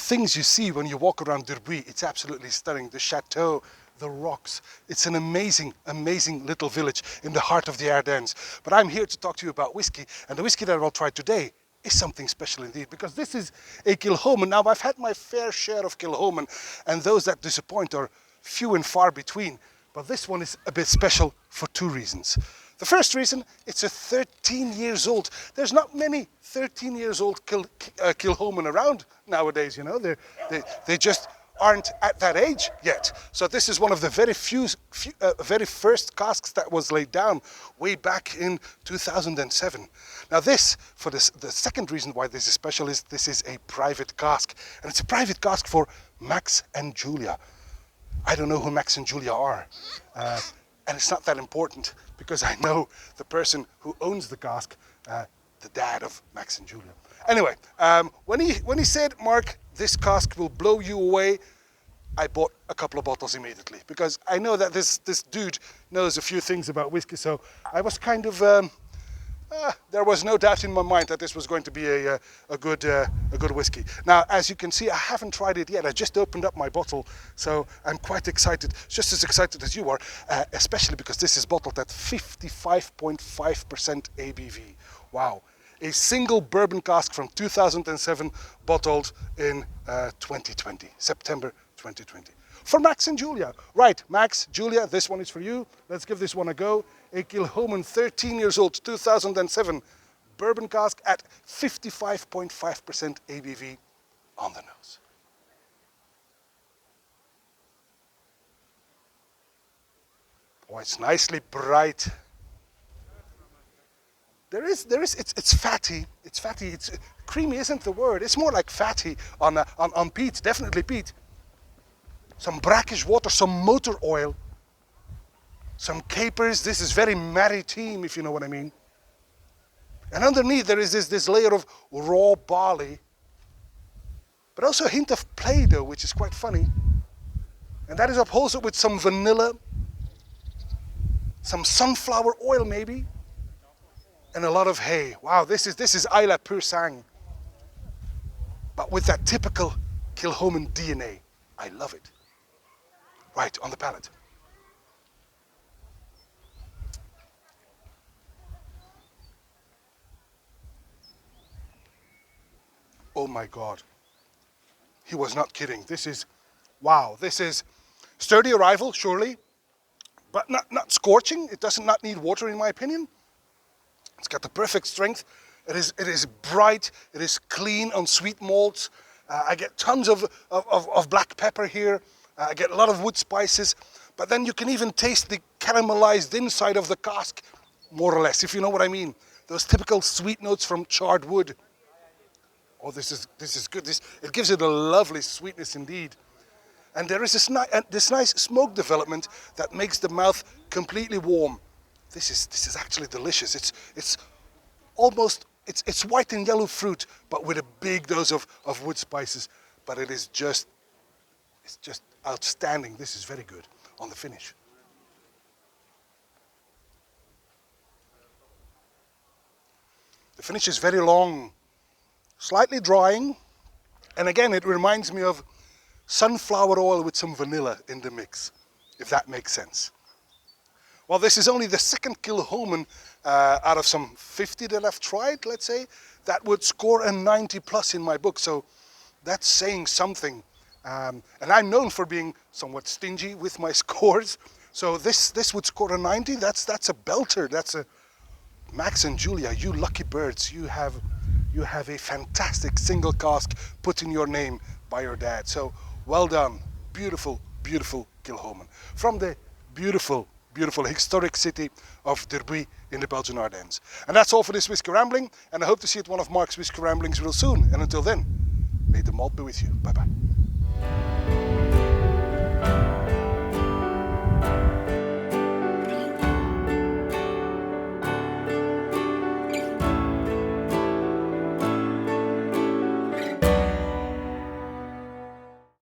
things you see when you walk around Derby, it's absolutely stunning. The chateau, the rocks. It's an amazing, amazing little village in the heart of the Ardennes. But I'm here to talk to you about whiskey, and the whiskey that I'll try today is something special indeed, because this is a Kilchoman. Now, I've had my fair share of Kilchoman, and those that disappoint are few and far between. But this one is a bit special for two reasons. The first reason, it's a 13 years old. There's not many 13 years old Kilchoman around nowadays, you know. They just aren't at that age yet. So this is one of the very first casks that was laid down way back in 2007. Now this, for the second reason why this is special, is this is a private cask. And it's a private cask for Max and Julia. I don't know who Max and Julia are. And it's not that important, because I know the person who owns the cask, the dad of Max and Julia. Anyway, when he said, Mark, this cask will blow you away, I bought a couple of bottles immediately, because I know that this dude knows a few things about whiskey. So I was kind of, there was no doubt in my mind that this was going to be a good whiskey. Now, as you can see, I haven't tried it yet. I just opened up my bottle, so I'm quite excited, just as excited as you are, especially because this is bottled at 55.5% ABV. Wow. A single bourbon cask from 2007, bottled in 2020, September 2020. For Max and Julia. Right, Max, Julia, this one is for you. Let's give this one a go. A Kilchoman, 13 years old, 2007, bourbon cask at 55.5% ABV on the nose. Oh, it's nicely bright. It's fatty. It's fatty. It's creamy isn't the word. It's more like fatty on peat, definitely peat. Some brackish water, some motor oil, some capers. This is very maritime, if you know what I mean. And underneath there is this layer of raw barley, but also a hint of Play-Doh, which is quite funny. And that is upholstered with some vanilla, some sunflower oil maybe, and a lot of hay. Wow, this is Islay Pur Sang, but with that typical Kilchoman DNA. I love it. Right, on the palate. Oh my God. He was not kidding. This is, wow, this is sturdy arrival, surely, but not scorching. It does not need water, in my opinion. It's got the perfect strength. It is bright. It is clean on sweet malts. I get tons of black pepper here. I get a lot of wood spices, but then you can even taste the caramelized inside of the cask, more or less, if you know what I mean. Those typical sweet notes from charred wood. Oh, this is good. It gives it a lovely sweetness indeed. And there is this nice smoke development that makes the mouth completely warm. This is actually delicious. It's almost, it's white and yellow fruit, but with a big dose of wood spices. But it's just outstanding. This is very good on the finish. The finish is very long, slightly drying, and again it reminds me of sunflower oil with some vanilla in the mix, if that makes sense. Well, this is only the second Kilchoman out of some 50 that I've tried, let's say, that would score a 90 plus in my book, so that's saying something. And I'm known for being somewhat stingy with my scores, so this would score a 90. That's a belter. That's a Max and Julia, you lucky birds. You have a fantastic single cask put in your name by your dad. So well done. Beautiful, beautiful Kilchoman from the beautiful, beautiful historic city of Derby in the Belgian Ardennes. And that's all for this Whisky Rambling, and I hope to see you at one of Mark's Whisky Ramblings real soon. And until then, may the malt be with you. Bye bye.